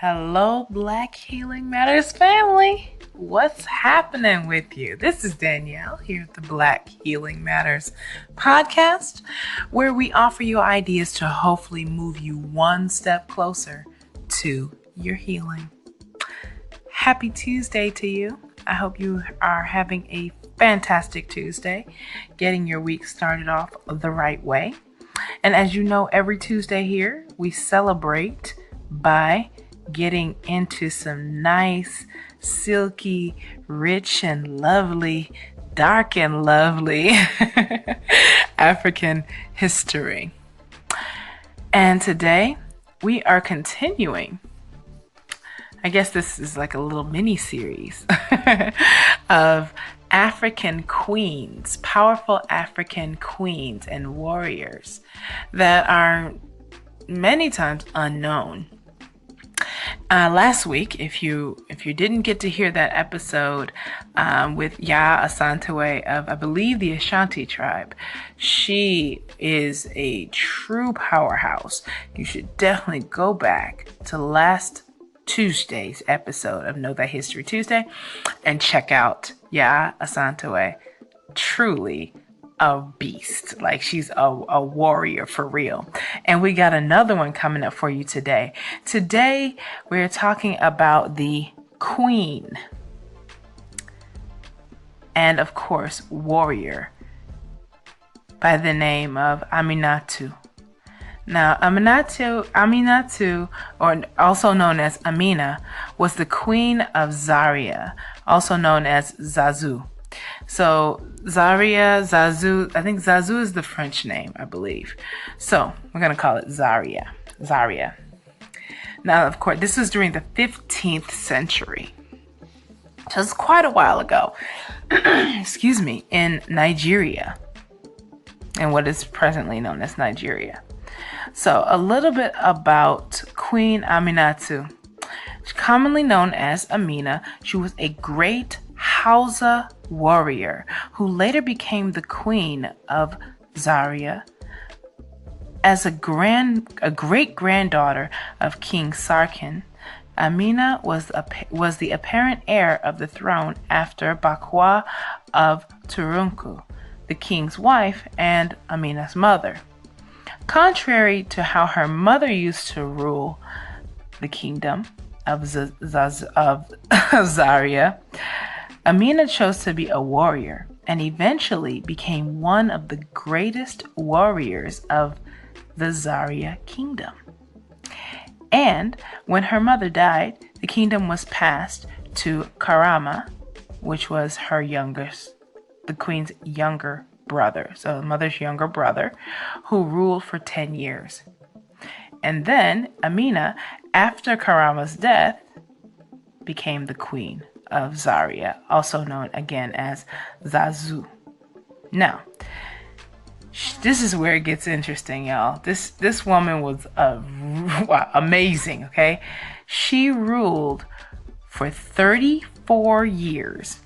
Hello, Black Healing Matters family. What's happening with you? This is Danielle here at the Black Healing Matters podcast, where we offer you ideas to hopefully move you one step closer to your healing. Happy Tuesday to you. I hope you are having a fantastic Tuesday, getting your week started off the right way. And as you know, every Tuesday here, we celebrate by getting into some nice, silky, rich and lovely, dark and lovely African history. And today we are continuing. I guess this is like a little mini series of African queens, powerful African queens and warriors that are many times unknown. Last week, if you didn't get to hear that episode with Ya Asantewaa of, I believe, the Ashanti tribe, she is a true powerhouse. You should definitely go back to last Tuesday's episode of Know That History Tuesday and check out Ya Asantewaa. Truly a beast. Like, she's a warrior for real. And we got another one coming up for you today. Today, we're talking about the queen and, of course, warrior by the name of Aminatu. Now, Aminatu, or also known as Amina, was the queen of Zaria, also known as Zazzou. So Zaria, Zazzou, I think Zazzou is the French name, I believe. So we're going to call it Zaria. Now, of course, this was during the 15th century. So it's quite a while ago, excuse me, in Nigeria, and what is presently known as Nigeria. So a little bit about Queen Aminatu. She's commonly known as Amina. She was a great Hausa warrior who later became the queen of Zaria. As a great granddaughter of King Sarkin, Amina was the apparent heir of the throne after Bakwa of Turunku, the king's wife and Amina's mother. Contrary to how her mother used to rule the kingdom of Zaria, Amina chose to be a warrior and eventually became one of the greatest warriors of the Zaria kingdom. And when her mother died, the kingdom was passed to Karama, which was the queen's younger brother, so the mother's younger brother, who ruled for 10 years. And then Amina, after Karama's death, became the queen of Zaria, also known again as Zazzou. Now, this is where it gets interesting, y'all. This woman was amazing, okay? She ruled for 34 years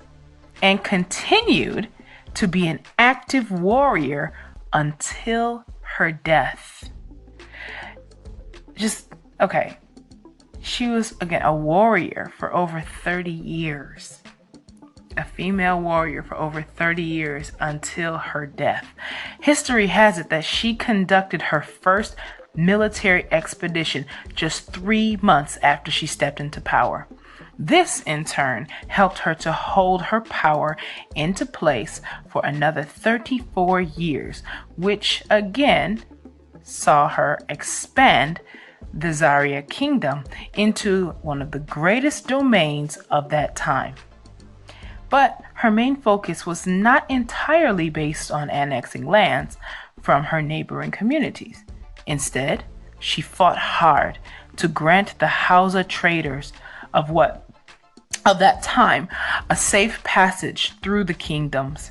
and continued to be an active warrior until her death. She was, again, a warrior for over 30 years. A female warrior for over 30 years until her death. History has it that she conducted her first military expedition just 3 months after she stepped into power. This, in turn, helped her to hold her power into place for another 34 years, which again saw her expand the Zaria kingdom into one of the greatest domains of that time. But her main focus was not entirely based on annexing lands from her neighboring communities. Instead, she fought hard to grant the Hausa traders of that time a safe passage through the kingdoms.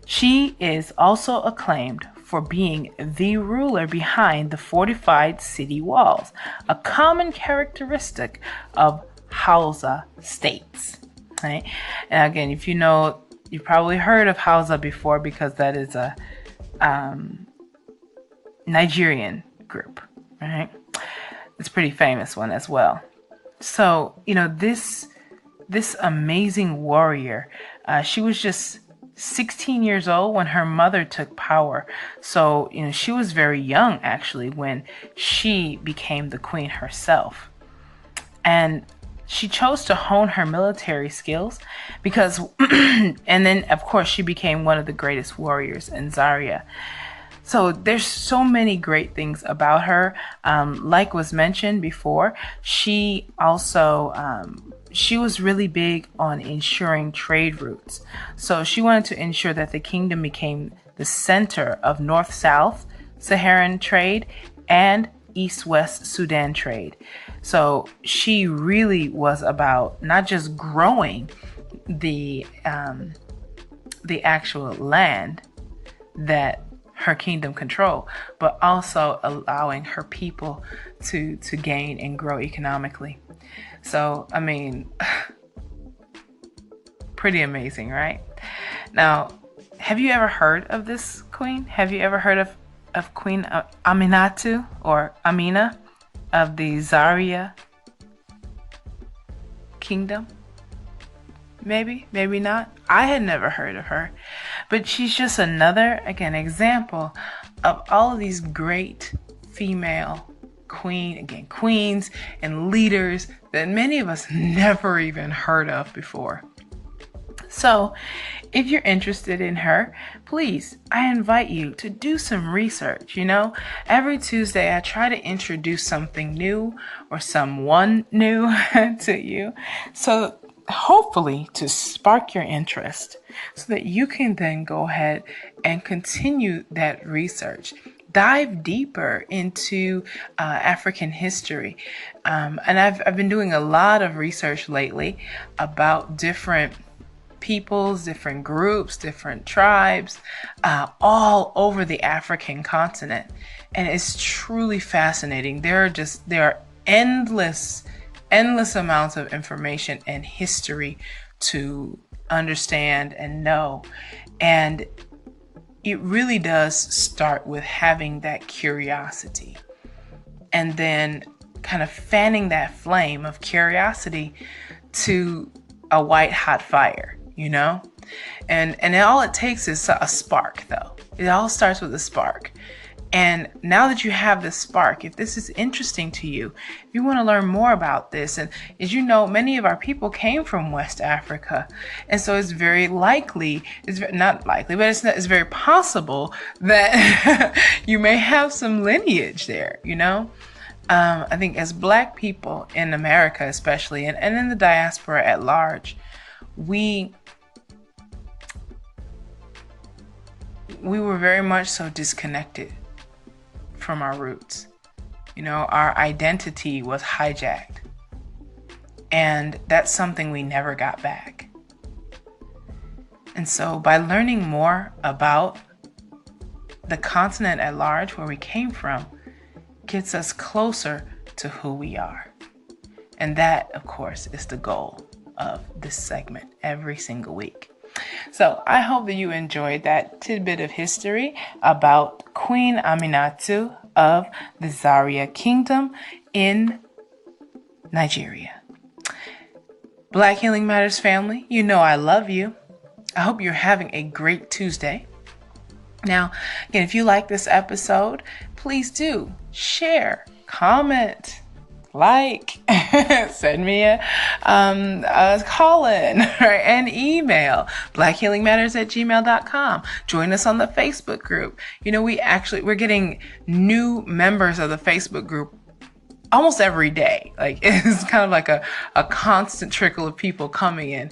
She is also acclaimed for being the ruler behind the fortified city walls, a common characteristic of Hausa states. Right? And again, if you know, you've probably heard of Hausa before because that is a Nigerian group, right? It's a pretty famous one as well. So, this amazing warrior, she was just 16 years old when her mother took power. So, she was very young actually when she became the queen herself. And she chose to hone her military skills because, and then of course she became one of the greatest warriors in Zaria. So there's so many great things about her. Like was mentioned before, she also she was really big on ensuring trade routes. So she wanted to ensure that the kingdom became the center of North-South Saharan trade and East-West Sudan trade. So she really was about not just growing the actual land that her kingdom control, but also allowing her people to gain and grow economically. So, I mean, pretty amazing, right? Now, have you ever heard of this queen? Have you ever heard of Queen Aminatu or Amina of the Zaria kingdom? Maybe, maybe not. I had never heard of her, but she's just another, again, example of all of these great female queens and leaders that many of us never even heard of before. So if you're interested in her, please, I invite you to do some research. Every Tuesday I try to introduce something new or someone new to you. So hopefully to spark your interest so that you can then go ahead and continue that research. Dive deeper into African history. And I've been doing a lot of research lately about different peoples, different groups, different tribes, all over the African continent. And it's truly fascinating. There are endless amounts of information and history to understand and know. And it really does start with having that curiosity and then kind of fanning that flame of curiosity to a white hot fire, and all it takes is a spark, though. It all starts with a spark. And now that you have this spark, if this is interesting to you, if you want to learn more about this, and as you know, many of our people came from West Africa. And so it's very likely, not likely, but it's very possible that you may have some lineage there, I think as Black people in America, especially, and in the diaspora at large, we were very much so disconnected from our roots. Our identity was hijacked, and that's something we never got back. And so by learning more about the continent at large, where we came from, gets us closer to who we are. And that, of course, is the goal of this segment every single week. So I hope that you enjoyed that tidbit of history about Queen Aminatu of the Zaria Kingdom in Nigeria. Black Healing Matters family, I love you. I hope you're having a great Tuesday. Now, again, if you like this episode, please do share, comment, like, send me a call-in, right, an email, blackhealingmatters@gmail.com. Join us on the Facebook group. We're getting new members of the Facebook group almost every day. Like, it's kind of like a constant trickle of people coming in,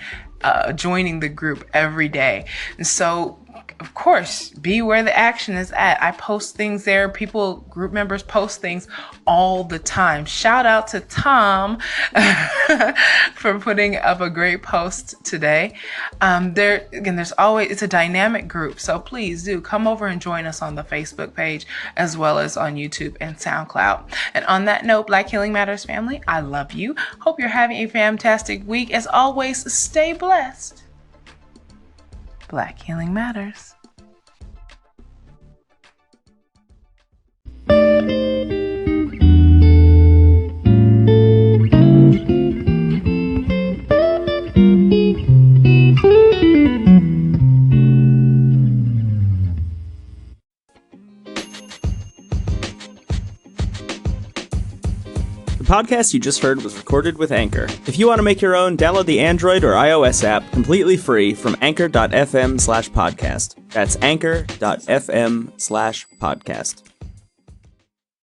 joining the group every day. And so, of course, be where the action is at. I post things there. Group members post things all the time. Shout out to Tom for putting up a great post today. It's a dynamic group. So please do come over and join us on the Facebook page as well as on YouTube and SoundCloud. And on that note, Black Healing Matters family, I love you. Hope you're having a fantastic week. As always, stay blessed. Black Healing Matters. The podcast you just heard was recorded with Anchor. If you want to make your own, download the Android or iOS app completely free from anchor.fm/podcast. That's anchor.fm/podcast.